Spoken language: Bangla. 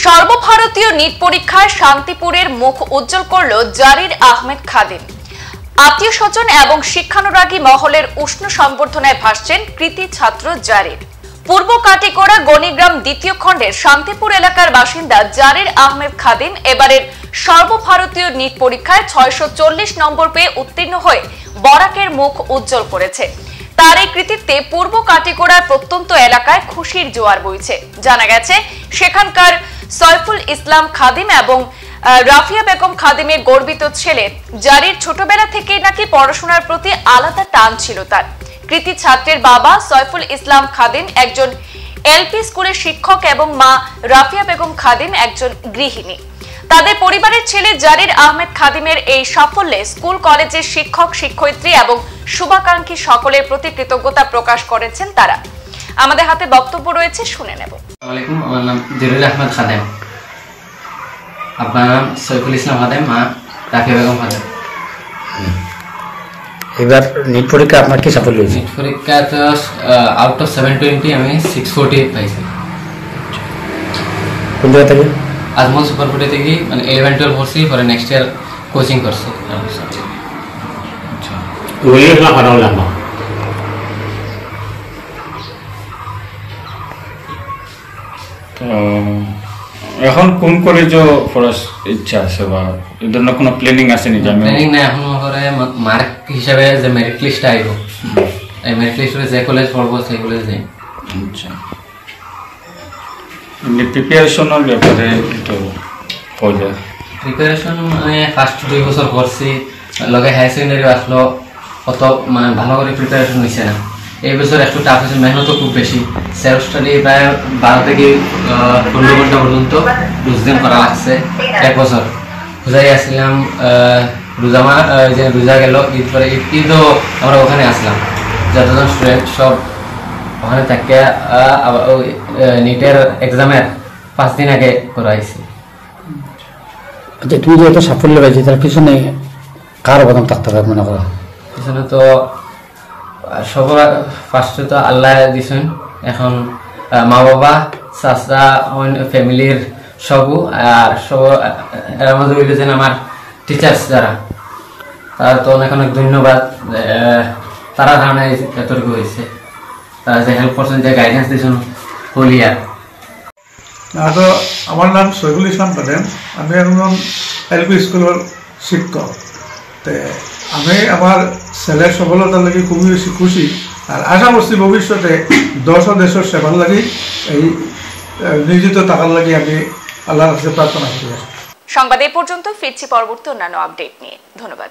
সর্বভারতীয় নিট পরীক্ষায় শান্তিপুরের মুখ উজ্জ্বল করল জারির আহমেদ খাদিম। আত্মীয় স্বজন এবং শিক্ষানুরাগী মহলের উষ্ণ সম্বর্ধনায় ভাসছেন কৃতি ছাত্র জারির। পূর্ব কাটিগড়া গণিগ্রাম দ্বিতীয় খণ্ডের শান্তিপুর এলাকার বাসিন্দা জারির আহমেদ খাদিম এবারের সর্বভারতীয় নিট পরীক্ষায় 640 নম্বর পেয়ে উত্তীর্ণ হয়ে বরাকের মুখ উজ্জ্বল করেছে। তার এই কৃতিত্বে পূর্ব কাটিগড়ার প্রত্যন্ত এলাকায় খুশির জোয়ার বইছে। জানা গেছে সেখানকার সৈফুল ইসলাম খাদিম এবং রাফিয়া বেগম খাদিমের গর্বিত ছেলে জারির ছোটবেলা থেকেই নাকি পড়াশোনার প্রতি আলাদা টান ছিল তার। কৃতি ছাত্রের বাবা সৈফুল ইসলাম খাদিম একজন এলপি স্কুলের শিক্ষক এবং মা রাফিয়া বেগম খাদিম একজন গৃহিণী। তাদের পরিবারের ছেলে জারির আহমেদ খাদিমের এই সাফল্যে স্কুল কলেজের শিক্ষক শিক্ষয়িত্রী এবং শুভাকাঙ্ক্ষী সকলের প্রতি কৃতজ্ঞতা প্রকাশ করেছেন তারা। আমাদের হাতে বক্তব্য রয়েছে, শুনে নেব। আসসালামু আলাইকুম, আমার নাম জারির আহমেদ খাদিম, আপনার নাম সৈফুল ইসলাম খাদিম, মা রাফিয়া বেগম খাদিম। এবার নিট পরীক্ষা আপনার কি সাফল্য হয়েছে? নিট পরীক্ষা তো আউট অফ 720 আমি 640 পাইছি। কোন জায়গা থেকে? আজমল সুপারফুডে থেকে, মানে 11-12 পড়ছি, পরে নেক্সট ইয়ার কোচিং করছি। এখন কোন কলেজে পড়ার ইচ্ছা আছে বা এই ধরনের কোনো প্ল্যানিং আছে নি? প্ল্যানিং না, এখন করে মার্ক হিসাবে যে মেরিট লিস্ট আইব, এই মেরিট লিস্টে যে কলেজ পড়বো সেই কলেজ যাই। আচ্ছা, প্রিপারেশনের ব্যাপারে একটু বলে। প্রিপারেশন মানে ফার্স্ট 2 বছর করছি, লগে হায়ার সেকেন্ডারি আসলো, অত মানে ভালো করে প্রিপারেশন হয়েছে না। এই বছর একটু টাফ হয়েছে, মেহনতও খুব বেশি। সেলফ স্টাডি প্রায় 12 থেকে 15 ঘন্টা পর্যন্ত রোজদিন করা লাগছে। 1 বছর খুঁজাই আসছিলাম, রোজা গেল, ঈদ পরে ঈদও আমরা ওখানে আসলাম, যতজন স্টুডেন্ট সব ওখানে থাকে। নিটের এক্সামের 5 দিন আগে করাইছি। আচ্ছা, তুমি যে এত সাফল্য পেয়েছি তার পিছনে কার অবদান থাকতে পারে মনে করো? পিছনে তো সবার ফার্স্টে তো আল্লাহ দিছেন, এখন মা বাবা, চাচা, ফ্যামিলির সব, আর সব এর মধ্যে হইলেছেন আমার টিচার্স যারা, তারা তো অনেক অনেক ধন্যবাদ। তারা ধারণা এতটুকু হয়েছে, তারা যে হেল্প করছেন, যে গাইডেন্স দিয়েছেন হলিয়া। তো আমার নাম সৈফুল ইসলাম খাদিম, আমি একজন এলপি স্কুলের শিক্ষক। তো আমি আমার ছেলের সফলতার লাগি খুবই বেশি খুশি, আর আশা করছি ভবিষ্যতে দেশ ও দেশের সেবার লাগি এই নিয়োজিত থাকার লাগি আমি আল্লাহর কাছে প্রার্থনা করি। সংবাদ এই পর্যন্ত, ফিরছি পরবর্তী অন্যান্য আপডেট নিয়ে। ধন্যবাদ।